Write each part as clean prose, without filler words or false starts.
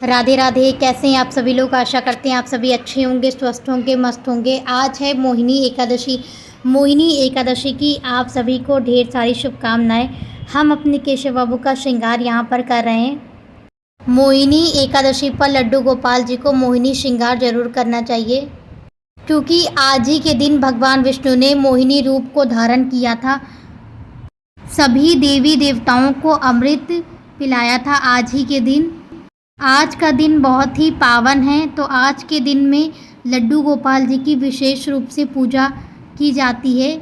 राधे राधे। कैसे हैं आप सभी लोग? आशा करते हैं आप सभी अच्छे होंगे, स्वस्थ होंगे, मस्त होंगे। आज है मोहिनी एकादशी। मोहिनी एकादशी की आप सभी को ढेर सारी शुभकामनाएं। हम अपने केशव बाबू का श्रृंगार यहाँ पर कर रहे हैं। मोहिनी एकादशी पर लड्डू गोपाल जी को मोहिनी श्रृंगार जरूर करना चाहिए, क्योंकि आज ही के दिन भगवान विष्णु ने मोहिनी रूप को धारण किया था। सभी देवी देवताओं को अमृत पिलाया था आज ही के दिन। आज का दिन बहुत ही पावन है, तो आज के दिन में लड्डू गोपाल जी की विशेष रूप से पूजा की जाती है।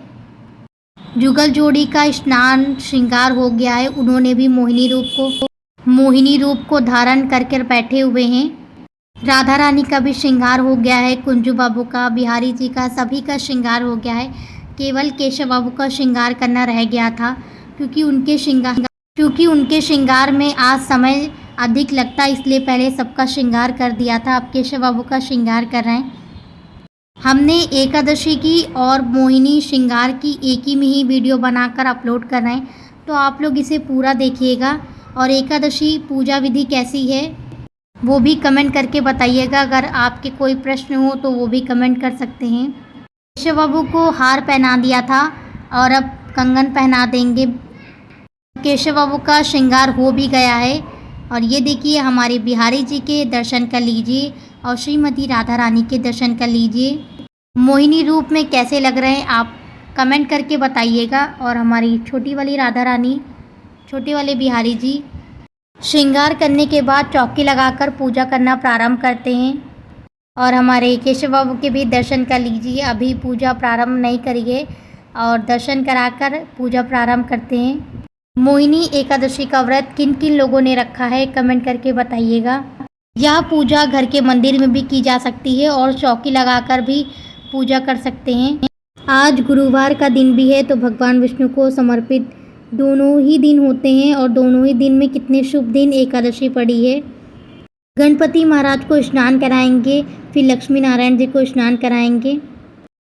जुगल जोड़ी का स्नान श्रृंगार हो गया है। उन्होंने भी मोहिनी रूप को धारण करके बैठे हुए हैं। राधा रानी का भी श्रृंगार हो गया है, कुंजू बाबू का, बिहारी जी का, सभी का श्रृंगार हो गया है। केवल केशव बाबू का श्रृंगार करना रह गया था, क्योंकि उनके श्रृंगार में आज समय अधिक लगता, इसलिए पहले सबका श्रृंगार कर दिया था। अब केशव बाबू का श्रृंगार कर रहे हैं। हमने एकादशी की और मोहिनी श्रृंगार की एक ही में ही वीडियो बनाकर अपलोड कर रहे हैं, तो आप लोग इसे पूरा देखिएगा। और एकादशी पूजा विधि कैसी है वो भी कमेंट करके बताइएगा। अगर आपके कोई प्रश्न हो तो वो भी कमेंट कर सकते हैं। केशव बाबू को हार पहना दिया था और अब कंगन पहना देंगे। केशव बाबू का श्रृंगार हो भी गया है। और ये देखिए, हमारे बिहारी जी के दर्शन कर लीजिए और श्रीमती राधा रानी के दर्शन कर लीजिए। मोहिनी रूप में कैसे लग रहे हैं आप कमेंट करके बताइएगा। और हमारी छोटी वाली राधा रानी, छोटे वाले बिहारी जी श्रृंगार करने के बाद चौकी लगाकर पूजा करना प्रारंभ करते हैं। और हमारे केशव बाबू के भी दर्शन कर लीजिए। अभी पूजा प्रारंभ नहीं करिए और दर्शन कराकर पूजा प्रारंभ करते हैं। मोहिनी एकादशी का व्रत किन किन लोगों ने रखा है कमेंट करके बताइएगा। यह पूजा घर के मंदिर में भी की जा सकती है और चौकी लगाकर भी पूजा कर सकते हैं। आज गुरुवार का दिन भी है, तो भगवान विष्णु को समर्पित दोनों ही दिन होते हैं। और दोनों ही दिन में कितने शुभ दिन एकादशी पड़ी है। गणपति महाराज को स्नान कराएंगे, फिर लक्ष्मी नारायण जी को स्नान कराएंगे।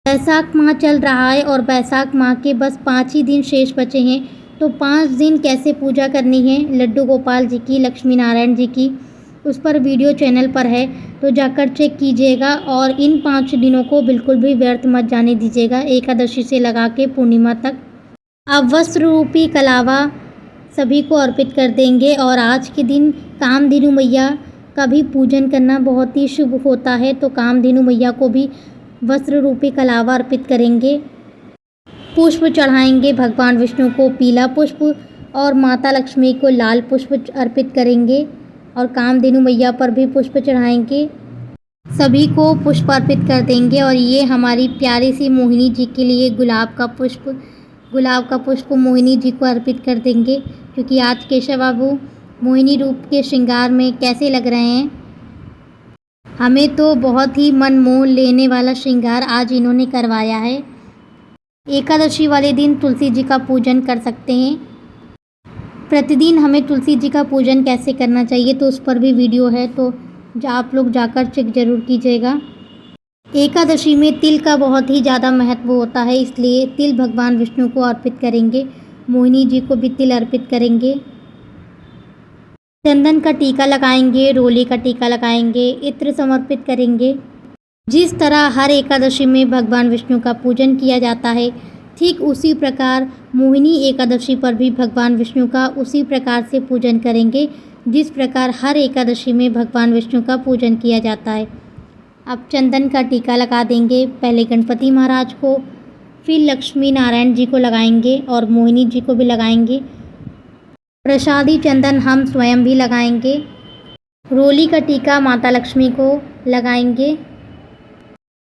बैसाख माह चल रहा है और बैसाख माह के बस 5 ही दिन शेष बचे हैं, तो 5 दिन कैसे पूजा करनी है लड्डू गोपाल जी की, लक्ष्मी नारायण जी की, उस पर वीडियो चैनल पर है, तो जाकर चेक कीजिएगा। और इन 5 दिनों को बिल्कुल भी व्यर्थ मत जाने दीजिएगा, एकादशी से लगा के पूर्णिमा तक। अब वस्त्र रूपी कलावा सभी को अर्पित कर देंगे। और आज के दिन कामधेनु मैया का भी पूजन करना बहुत ही शुभ होता है, तो कामधेनु मैया को भी वस्त्र रूपी कलावा अर्पित करेंगे। पुष्प चढ़ाएंगे भगवान विष्णु को पीला पुष्प, और माता लक्ष्मी को लाल पुष्प अर्पित करेंगे। और कामधेनु मैया पर भी पुष्प चढ़ाएंगे। सभी को पुष्प अर्पित कर देंगे। और ये हमारी प्यारी सी मोहिनी जी के लिए गुलाब का पुष्प मोहिनी जी को अर्पित कर देंगे, क्योंकि आज केशव बाबू मोहिनी रूप के श्रृंगार में कैसे लग रहे हैं। हमें तो बहुत ही मन मोह लेने वाला श्रृंगार आज इन्होंने करवाया है। एकादशी वाले दिन तुलसी जी का पूजन कर सकते हैं। प्रतिदिन हमें तुलसी जी का पूजन कैसे करना चाहिए तो उस पर भी वीडियो है, तो आप लोग जाकर चेक ज़रूर कीजिएगा। एकादशी में तिल का बहुत ही ज़्यादा महत्व होता है, इसलिए तिल भगवान विष्णु को अर्पित करेंगे। मोहिनी जी को भी तिल अर्पित करेंगे। चंदन का टीका लगाएंगे, रोली का टीका लगाएंगे, इत्र समर्पित करेंगे। जिस तरह हर एकादशी में भगवान विष्णु का पूजन किया जाता है, ठीक उसी प्रकार मोहिनी एकादशी पर भी भगवान विष्णु का उसी प्रकार से पूजन करेंगे, जिस प्रकार हर एकादशी में भगवान विष्णु का पूजन किया जाता है। अब चंदन का टीका लगा देंगे, पहले गणपति महाराज को, फिर लक्ष्मी नारायण जी को लगाएंगे और मोहिनी जी को भी लगाएंगे। प्रसादी चंदन हम स्वयं भी लगाएंगे। रोली का टीका माता लक्ष्मी को लगाएंगे।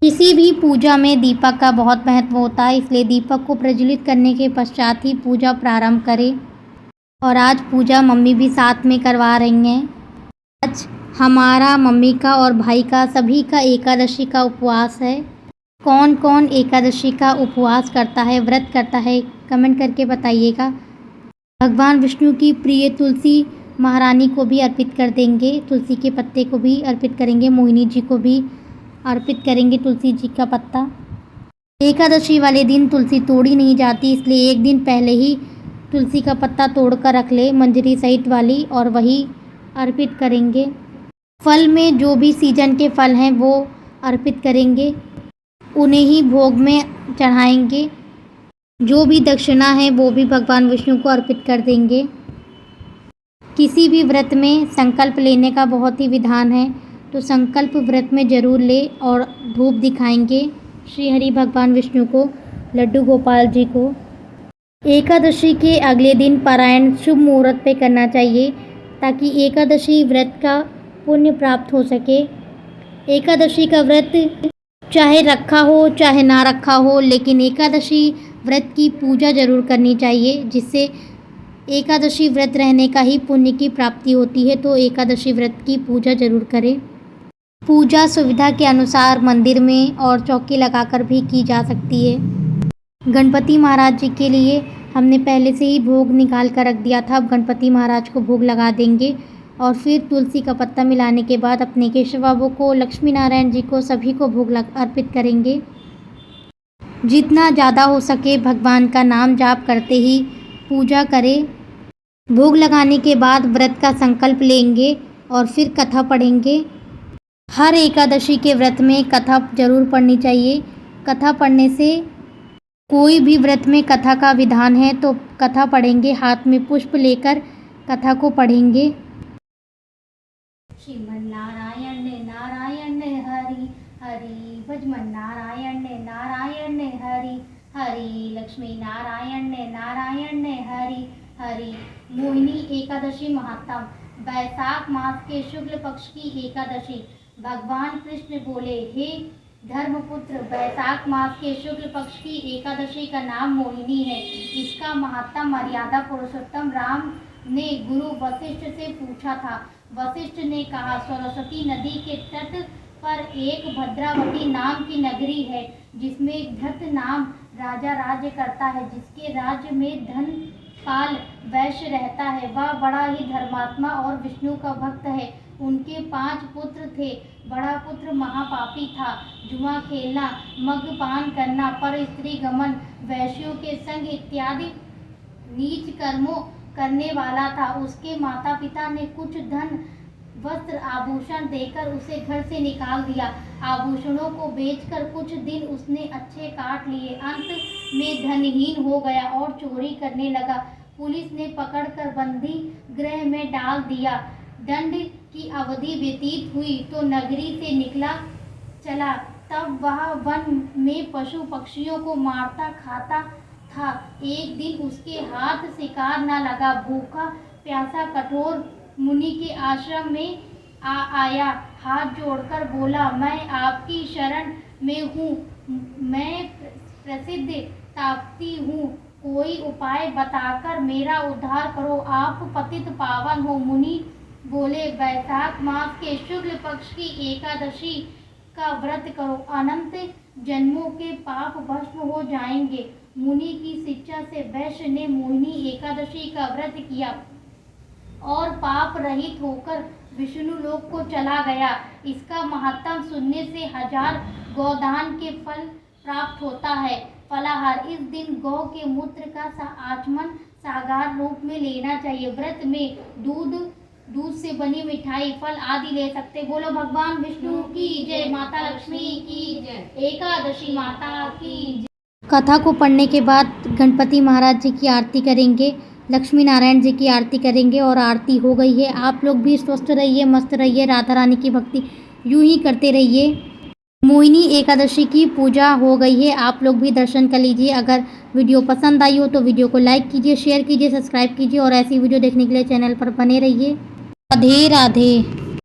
किसी भी पूजा में दीपक का बहुत महत्व होता है, इसलिए दीपक को प्रज्वलित करने के पश्चात ही पूजा प्रारंभ करें। और आज पूजा मम्मी भी साथ में करवा रही हैं। आज हमारा, मम्मी का और भाई का, सभी का एकादशी का उपवास है। कौन कौन एकादशी का उपवास करता है, व्रत करता है कमेंट करके बताइएगा। भगवान विष्णु की प्रिय तुलसी महारानी को भी अर्पित कर देंगे, तुलसी के पत्ते को भी अर्पित करेंगे। मोहिनी जी को भी अर्पित करेंगे तुलसी जी का पत्ता। एकादशी वाले दिन तुलसी तोड़ी नहीं जाती, इसलिए एक दिन पहले ही तुलसी का पत्ता तोड़ कर रख ले, मंजरी सहित वाली, और वही अर्पित करेंगे। फल में जो भी सीजन के फल हैं वो अर्पित करेंगे, उन्हें ही भोग में चढ़ाएंगे। जो भी दक्षिणा है वो भी भगवान विष्णु को अर्पित कर देंगे। किसी भी व्रत में संकल्प लेने का बहुत ही विधान है, तो संकल्प व्रत में ज़रूर ले और धूप दिखाएंगे श्री हरि भगवान विष्णु को, लड्डू गोपाल जी को। एकादशी के अगले दिन पारायण शुभ मुहूर्त पे करना चाहिए, ताकि एकादशी व्रत का पुण्य प्राप्त हो सके। एकादशी का व्रत चाहे रखा हो चाहे ना रखा हो, लेकिन एकादशी व्रत की पूजा ज़रूर करनी चाहिए, जिससे एकादशी व्रत रहने का ही पुण्य की प्राप्ति होती है। तो एकादशी व्रत की पूजा ज़रूर करें। पूजा सुविधा के अनुसार मंदिर में और चौकी लगाकर भी की जा सकती है। गणपति महाराज जी के लिए हमने पहले से ही भोग निकाल कर रख दिया था। अब गणपति महाराज को भोग लगा देंगे और फिर तुलसी का पत्ता मिलाने के बाद अपने केशव बाबू को, लक्ष्मी नारायण जी को, सभी को भोग अर्पित करेंगे। जितना ज़्यादा हो सके भगवान का नाम जाप करते ही पूजा करें। भोग लगाने के बाद व्रत का संकल्प लेंगे और फिर कथा पढ़ेंगे। हर एकादशी के व्रत में कथा जरूर पढ़नी चाहिए। कथा पढ़ने से, कोई भी व्रत में कथा का विधान है तो कथा पढ़ेंगे, हाथ में पुष्प लेकर कथा को पढ़ेंगे। श्रीमन नारायण नारायण हरि हरि, भजमन नारायण नारायण हरि हरि, लक्ष्मी नारायण नारायण हरि हरि। मोहिनी एकादशी महात्म। वैशाख मास के शुक्ल पक्ष की एकादशी। भगवान कृष्ण बोले, हे धर्मपुत्र, वैशाख मास के शुक्ल पक्ष की एकादशी का नाम मोहिनी है। इसका महात्म मर्यादा पुरुषोत्तम राम ने गुरु वशिष्ठ से पूछा था। वशिष्ठ ने कहा, सरस्वती नदी के तट पर एक भद्रावती नाम की नगरी है, जिसमें धृत नाम राजा राज्य करता है, जिसके राज्य में धनपाल वैश्य रहता है। वह बड़ा ही धर्मात्मा और विष्णु का भक्त है। उनके 5 पुत्र थे। बड़ा पुत्र महापापी था, जुआ खेलना, मद्यपान करना, पर स्त्री गमन, वैश्यों के संग इत्यादि नीच कर्मों करने वाला था। उसके माता पिता ने कुछ धन, वस्त्र, आभूषण देकर उसे घर से निकाल दिया। आभूषणों को बेचकर कुछ दिन उसने अच्छे काट लिए। अंत में धनहीन हो गया और चोरी करने लगा। पुलिस ने पकड़कर बंदी गृह में डाल दिया। दंड की अवधि व्यतीत हुई तो नगरी से निकला चला। तब वह वन में पशु पक्षियों को मारता खाता था। एक दिन उसके हाथ शिकार न लगा। भूखा प्यासा कठोर मुनि के आश्रम में आया। हाथ जोड़कर बोला, मैं आपकी शरण में हूँ। मैं प्रसिद्ध ताप्ती हूँ। कोई उपाय बताकर मेरा उद्धार करो। आप पतित पावन हो। मुनि बोले, वैशाख मास के शुक्ल पक्ष की एकादशी का व्रत करो, अनंत जन्मों के पाप भस्म हो जाएंगे। मुनि की शिक्षा से वैश्य ने मोहिनी एकादशी का व्रत किया और पाप रहित होकर विष्णु लोक को चला गया। इसका महात्म सुनने से 1000 गोदान के फल प्राप्त होता है। फलाहार, इस दिन गौ के मूत्र का आचमन सागार रूप में लेना चाहिए। व्रत में दूध से बनी मिठाई, फल आदि ले सकते। बोलो भगवान विष्णु की जय, माता लक्ष्मी की जय, एकादशी माता की जय। कथा को पढ़ने के बाद गणपति महाराज जी की आरती करेंगे, लक्ष्मी नारायण जी की आरती करेंगे और आरती हो गई है। आप लोग भी स्वस्थ रहिए, मस्त रहिए, राधा रानी की भक्ति यूं ही करते रहिए। मोहिनी एकादशी की पूजा हो गई है, आप लोग भी दर्शन कर लीजिए। अगर वीडियो पसंद आई हो तो वीडियो को लाइक कीजिए, शेयर कीजिए, सब्सक्राइब कीजिए और ऐसी वीडियो देखने के लिए चैनल पर बने रहिए। राधे राधे।